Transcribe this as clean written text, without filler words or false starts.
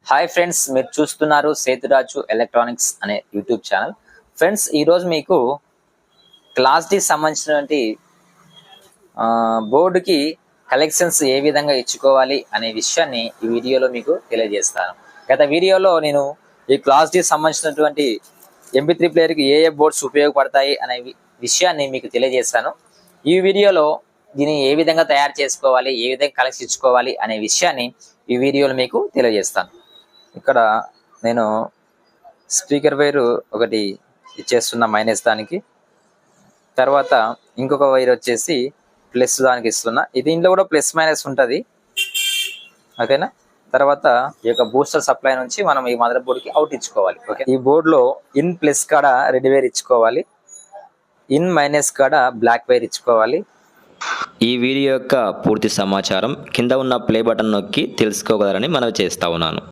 Hi friends, మీరు చూస్తున్నారు Sethuraju electronics అనే యూట్యూబ్ ఛానల్. ఫ్రెండ్స్, ఈరోజు మీకు క్లాస్ డి సంబంధించినటువంటి బోర్డుకి కలెక్షన్స్ ఏ విధంగా ఇచ్చుకోవాలి అనే విషయాన్ని ఈ వీడియోలో మీకు తెలియజేస్తాను. గత వీడియోలో నేను ఈ క్లాస్ డి సంబంధించినటువంటి MP3 ప్లేయర్కి ఏ బోర్డ్స్ ఉపయోగపడతాయి అనే విషయాన్ని మీకు తెలియజేస్తాను. ఈ వీడియోలో దీన్ని ఏ విధంగా తయారు చేసుకోవాలి, ఏ విధంగా కలెక్షన్ ఇచ్చుకోవాలి అనే విషయాన్ని ఈ వీడియోలో మీకు తెలియజేస్తాను. ఇక్కడ నేను స్పీకర్ వైరు ఒకటి ఇచ్చేస్తున్నా మైనస్ దానికి, తర్వాత ఇంకొక వైర్ వచ్చేసి ప్లస్ దానికి ఇస్తున్నా. దీంట్లో కూడా ప్లస్ మైనస్ ఉంటుంది, ఓకేనా. తర్వాత ఈ యొక్క బూస్టర్ సప్లై నుంచి మనం ఈ మదర్ బోర్డ్కి అవుట్ ఇచ్చుకోవాలి. ఓకే, ఈ బోర్డులో ఇన్ ప్లస్ కాడ రెడ్ వైర్ ఇచ్చుకోవాలి, ఇన్ మైనస్ కాడ బ్లాక్ వైర్ ఇచ్చుకోవాలి. ఈ వీడియో యొక్క పూర్తి సమాచారం కింద ఉన్న ప్లే బటన్ నొక్కి తెలుసుకోగలరని మనవి చేస్తా ఉన్నాను.